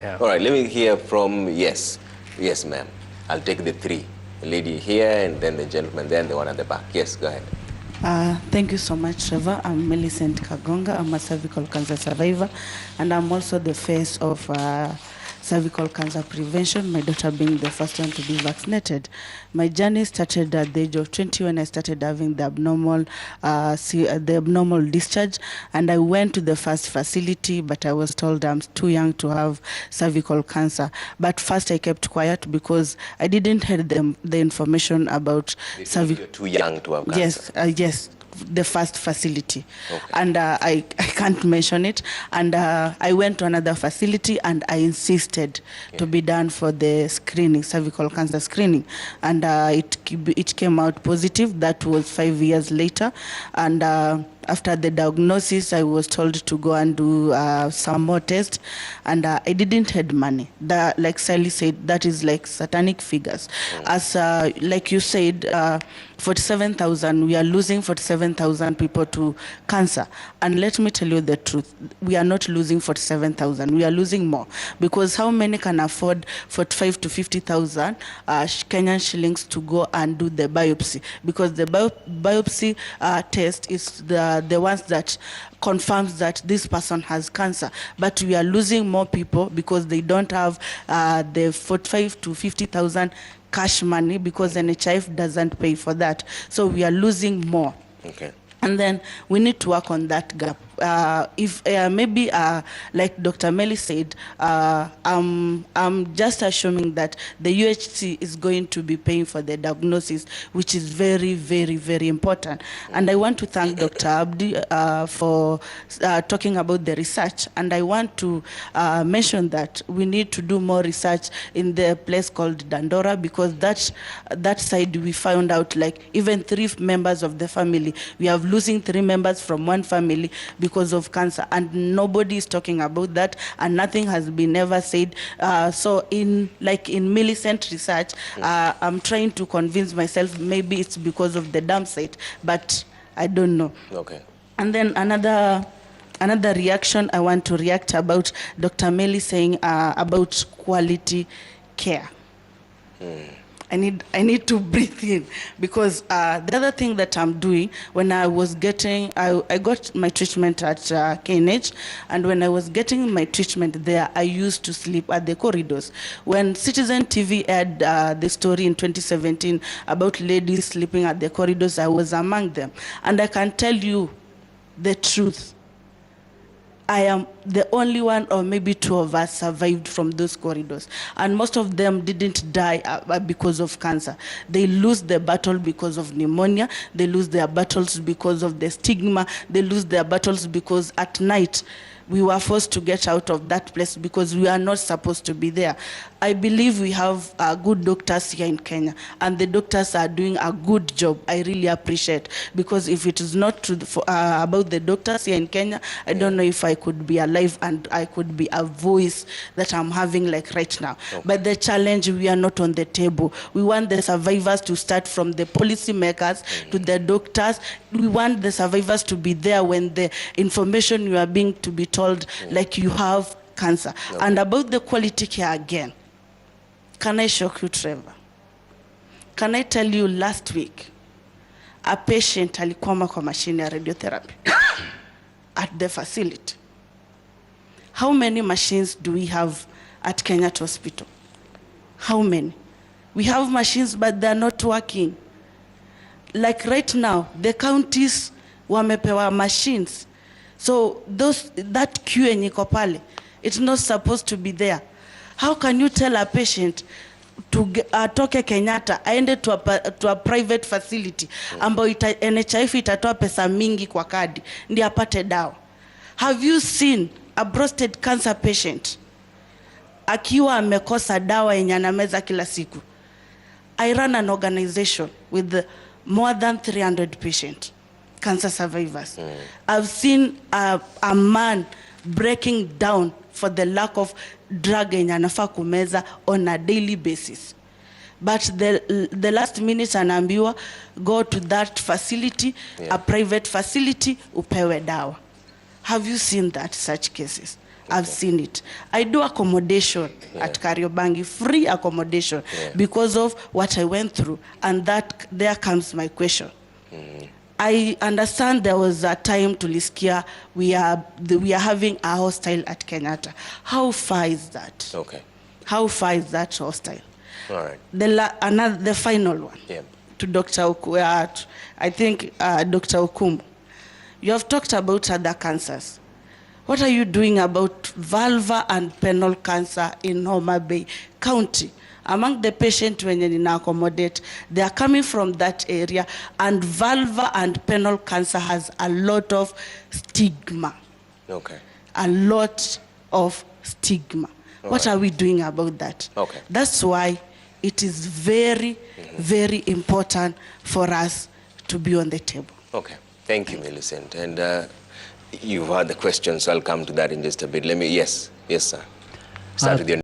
Yeah. All right, let me hear from, yes, ma'am. I'll take the three. The lady here, and then the gentleman there, and the one at the back. Yes, go ahead. Thank you so much, Trevor. I'm Milicent Kagonga. I'm a cervical cancer survivor, and I'm also the face of cervical cancer prevention, my daughter being the first one to be vaccinated. My journey started at the age of 20 when I started having the abnormal discharge, and I went to the first facility, but I was told I'm too young to have cervical cancer. But first I kept quiet because I didn't have the information about cervical. You're too young to have cancer? Yes. The first facility. Okay. And I can't mention it, and I went to another facility and I insisted to be done for the screening, cervical cancer screening, and it came out positive. That was 5 years later, and after the diagnosis, I was told to go and do some more tests, and I didn't have money. Like Sally said, that is like satanic figures. As like you said, 47,000, we are losing 47,000 people to cancer. And let me tell you the truth, we are not losing 47,000, we are losing more. Because how many can afford 45 to 50,000 Kenyan shillings to go and do the biopsy? Because the biopsy test is the ones that confirms that this person has cancer. But we are losing more people because they don't have the 45 to 50,000 cash money, because NHIF doesn't pay for that. So we are losing more. Okay. And then we need to work on that gap. If maybe, like Dr. Meli said, I'm just assuming that the UHC is going to be paying for the diagnosis, which is very, very, very important. And I want to thank Dr. Abdi for talking about the research. And I want to mention that we need to do more research in the place called Dandora, because that side we found out, like, even 3 members of the family, we are losing 3 members from one family because of cancer, and nobody is talking about that, and nothing has been ever said. So in Milicent research, I'm trying to convince myself maybe it's because of the dam site, but I don't know. Okay. And then another reaction I want to react about Dr. Meli saying about quality care. I need to breathe in, because the other thing that I'm doing, when I was getting, I got my treatment at KNH, and when I was getting my treatment there, I used to sleep at the corridors. When Citizen TV aired the story in 2017 about ladies sleeping at the corridors, I was among them. And I can tell you the truth, I am the only one, or maybe 2 of us, survived from those corridors. And most of them didn't die because of cancer. They lose their battle because of pneumonia. They lose their battles because of the stigma. They lose their battles because at night, we were forced to get out of that place because we are not supposed to be there. I believe we have good doctors here in Kenya, and the doctors are doing a good job. I really appreciate, because if it is not about the doctors here in Kenya, I don't know if I could be alive and I could be a voice that I'm having like right now. Okay. But the challenge, we are not on the table. We want the survivors to start from the policy makers to the doctors. We want the survivors to be there when the information you are being to be told, like you have cancer. Okay. And about the quality care again, can I shock you, Trevor? Can I tell you, last week, a patient alikwama kwa machine ya radiotherapy at the facility. How many machines do we have at Kenyatta Hospital? How many? We have machines, but they're not working. Like right now, the counties wamepewa machines. So that queue yenye iko pale, it's not supposed to be there. How can you tell a patient to toke Kenyatta aende to a private facility ambayo NHIF itatoa pesa mingi kwa kadi ndi apate dawa? Have you seen a prostate cancer patient akiwa amekosa dawa yenye anameza kila siku? I run an organization with more than 300 patients, cancer survivors. I've seen a man breaking down for the lack of drug yenye anafaa kumeza on a daily basis. But the last minute anaambiwa go to that facility, a private facility, upewe dawa. Have you seen that, such cases? I've seen it. I do accommodation at Kariobangi, free accommodation, because of what I went through. And there comes my question. I understand there was a time to Liskia, we are having a hostile at Kenyatta. How far is that? Okay. How far is that hostile? All right. The final one. Yeah. To Dr. I think Dr. Okumu. You have talked about other cancers. What are you doing about vulvar and penile cancer in Homa Bay County? Among the patients when you accommodate, they are coming from that area, and vulvar and penile cancer has a lot of stigma. Okay. A lot of stigma. What are we doing about that? Okay. That's why it is very, very important for us to be on the table. Okay. Thank you, Milicent. And you've heard the questions, so I'll come to that in just a bit. Yes, sir. Start with your